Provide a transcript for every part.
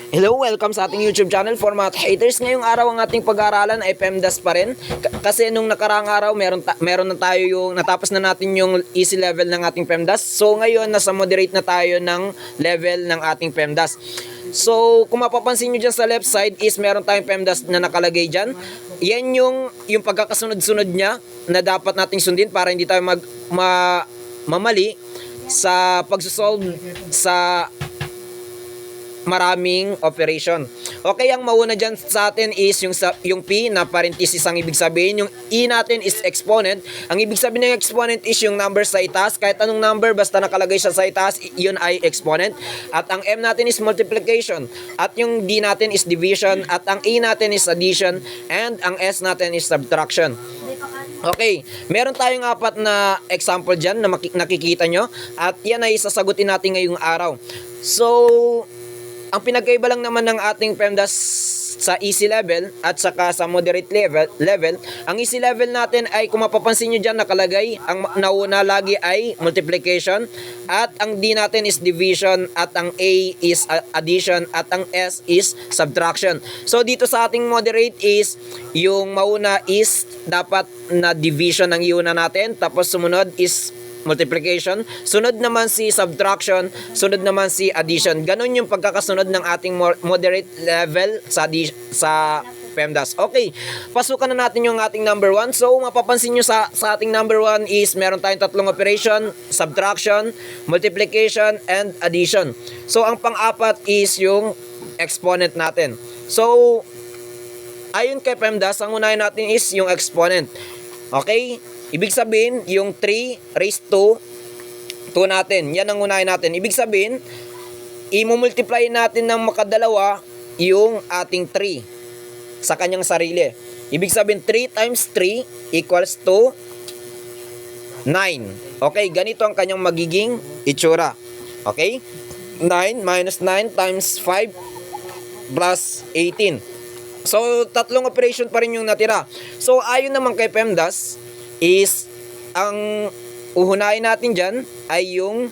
Hello, welcome sa ating YouTube channel for mga haters. Ngayong araw ang ating pag-aaralan ay PEMDAS pa rin. Kasi nung nakaraang araw, meron na tayo yung natapos na natin yung easy level ng ating PEMDAS. So ngayon, nasa moderate na tayo ng level ng ating PEMDAS. So kung mapapansin nyo dyan sa left side is meron tayong PEMDAS na nakalagay dyan. Yan yung pagkakasunod-sunod niya na dapat nating sundin para hindi tayo mamali sa pagsosolve sa maraming operation. Okay, ang mauna dyan sa atin is yung P na parenthesis ang ibig sabihin. Yung E natin is exponent. Ang ibig sabihin ng exponent is yung number sa itaas. Kahit anong number, basta nakalagay siya sa itaas, yun ay exponent. At ang M natin is multiplication. At yung D natin is division. At ang E natin is addition. And ang S natin is subtraction. Okay, meron tayong apat na example dyan na nakikita nyo. At yan ay sasagutin natin ngayong araw. So, ang pinagkaiba lang naman ng ating PEMDAS sa easy level at saka sa moderate level, ang easy level natin ay kung mapapansin nyo dyan nakalagay, ang nauna lagi ay multiplication, at ang D natin is division, at ang A is addition, at ang S is subtraction. So dito sa ating moderate is, yung mauna is dapat na division ang iuna natin, tapos sumunod is multiplication, sunod naman si subtraction, sunod naman si addition. Ganon yung pagkakasunod ng ating moderate level sa PEMDAS. Okay, pasukan na natin yung ating number 1. So, mapapansin nyo sa ating number 1 is meron tayong tatlong operation, subtraction, multiplication, and addition. So, ang pang-apat is yung exponent natin. So, ayon kay PEMDAS, ang unahin natin is yung exponent. Okay? Ibig sabihin, yung 3 raised to 2 natin. Yan ang unahin natin. Ibig sabihin, i-multiply natin ng makadalawa yung ating 3 sa kanyang sarili. Ibig sabihin, 3 times 3 equals to 9. Okay, ganito ang kanyang magiging itsura. Okay? 9 minus 9 times 5 plus 18. So, tatlong operation pa rin yung natira. So, ayon naman kay PEMDAS, is ang uhunahin natin dyan ay yung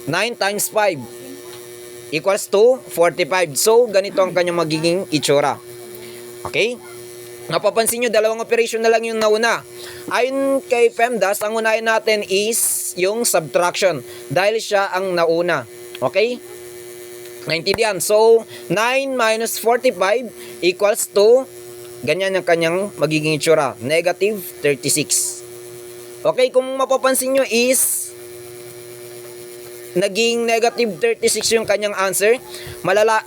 9 times 5 equals to 45. So, ganito ang kanyang magiging itsura. Okay? Napapansin nyo, dalawang operation na lang yung nauna. Ayon kay PEMDAS, ang unahin natin is yung subtraction dahil siya ang nauna. Okay? Naintindihan? So, 9 minus 45 equals to ganyan ang kanyang magiging itsura. Negative 36. Okay, kung mapapansin nyo is naging negative 36 yung kanyang answer. Malala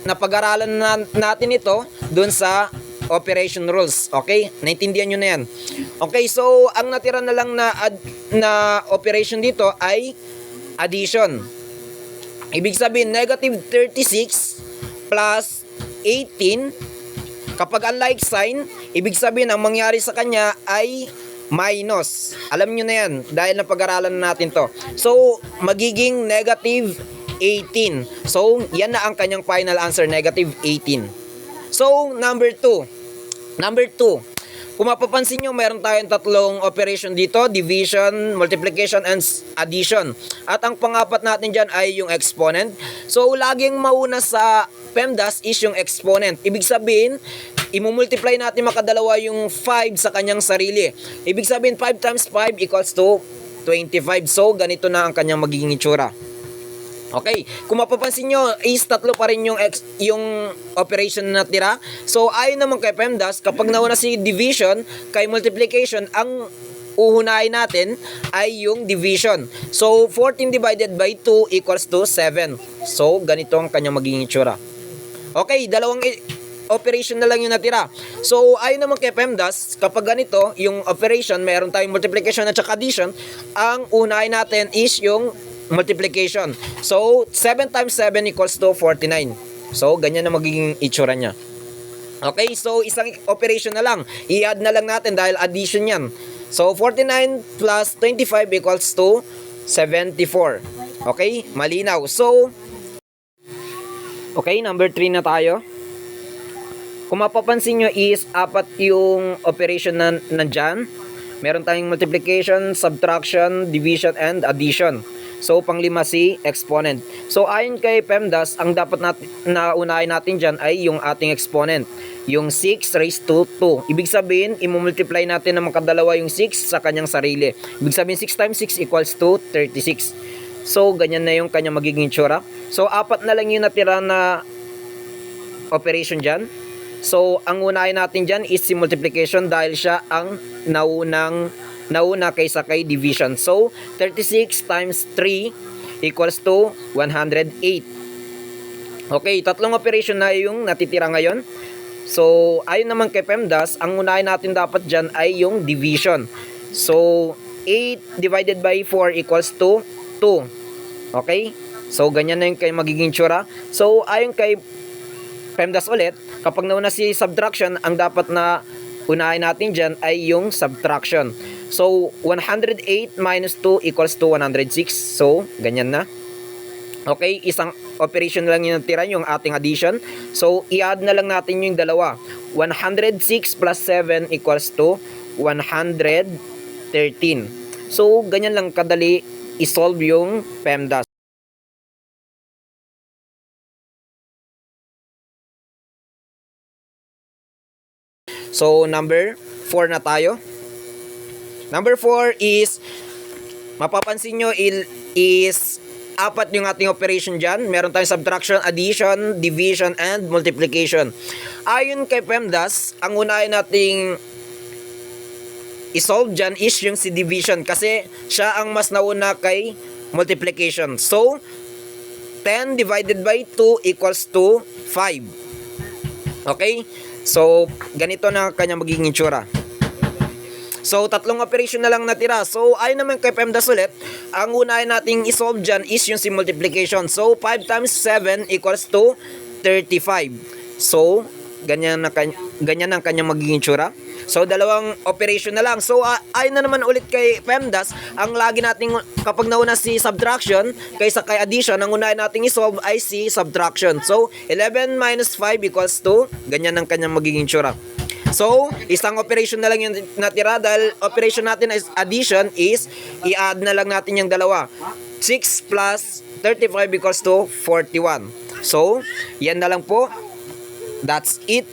na pag-aralan natin ito dun sa operation rules. Okay? Naintindihan nyo na yan. Okay, so ang natira na lang na operation dito ay addition. Ibig sabihin, negative 36 plus 18. Kapag ang like sign, ibig sabihin ang mangyari sa kanya ay minus. Alam nyo na yan dahil napag-aralan natin to. So, magiging negative 18. So, yan na ang kanyang final answer, negative 18. So, number 2. Number 2. Kung mapapansin nyo, meron tayong tatlong operation dito, division, multiplication, and addition. At ang pangapat natin dyan ay yung exponent. So, laging mauna sa PEMDAS is yung exponent. Ibig sabihin, imumultiply natin makadalawa yung 5 sa kanyang sarili. Ibig sabihin, 5 times 5 equals to 25. So, ganito na ang kanyang magiging itsura. Okay, kung mapapansin nyo, is tatlo pa rin yung operation na natira. So, ayon naman kay PEMDAS, kapag nauna si division, kay multiplication, ang uhunahin natin ay yung division. So, 14 divided by 2 equals to 7. So, ganito ang kanyang magiging itsura. Okay, dalawang operation na lang yung natira. So, ayon naman kay PEMDAS, kapag ganito, yung operation, meron tayong multiplication at saka addition, ang unahin natin is yung multiplication. So, 7 times 7 equals to 49. So, ganyan na magiging itsura niya. Okay, so isang operation na lang. I-add na lang natin dahil addition yan. So, 49 plus 25 equals to 74. Okay, malinaw. So, okay, number 3 na tayo. Kung mapapansin nyo is apat yung operation na nandyan. Meron tayong multiplication, subtraction, division, and addition. So, panglima si exponent. So, ayon kay PEMDAS, ang dapat na unahin natin dyan ay yung ating exponent. Yung 6 raised to 2. Ibig sabihin, imumultiply natin ng makadalawa yung 6 sa kanyang sarili. Ibig sabihin, 6 times 6 equals to 36. So, ganyan na yung kanyang magiging tsura. So, 4 na lang yung natira na operation dyan. So, ang unahin natin dyan is si multiplication dahil siya ang nauna kaysa kay division. So, 36 times 3 equals to 108. Okay, tatlong operation na yung natitira ngayon. So, ayon naman kay PEMDAS, ang unahin natin dapat dyan ay yung division. So, 8 divided by 4 equals to 2. Okay? So, ganyan na yung kay magiging tsura. So, ayon kay PEMDAS ulit, kapag nauna si subtraction, ang dapat na unahin natin dyan ay yung subtraction. So, 108 minus 2 equals to 106. So, ganyan na. Okay, isang operation lang yung natira, yung ating addition. So, i-add na lang natin yung dalawa. 106 plus 7 equals to 113. So, ganyan lang kadali isolve yung PEMDAS. So, number 4 na tayo. Number 4 is, mapapansin nyo is 4 yung ating operation dyan. Meron tayong subtraction, addition, division, and multiplication. Ayon kay PEMDAS, ang unahin nating isolve dyan is yung si division kasi siya ang mas nauna kay multiplication. So, 10 divided by 2 equals to 5. Okay? So, ganito na kanyang magiging itsura. So, tatlong operation na lang natira. So, ayon naman kay PEMDAS ulit, ang unahin nating isolve dyan is yung si multiplication. So, 5 times 7 equals to 35. So, ganyan ang kanyang magiging itsura. So, dalawang operation na lang. So, ayon na naman ulit kay PEMDAS, ang lagi nating, kapag nauna si subtraction, kaysa kay addition, ang unahin nating isolve ay si subtraction. So, 11 minus 5 equals to, ganyan ang kanyang magiging itsura. So, isang operation na lang yung natira dahil operation natin is addition is i-add na lang natin yung dalawa. 6 plus 35 equals to 41. So, yan na lang po. That's it.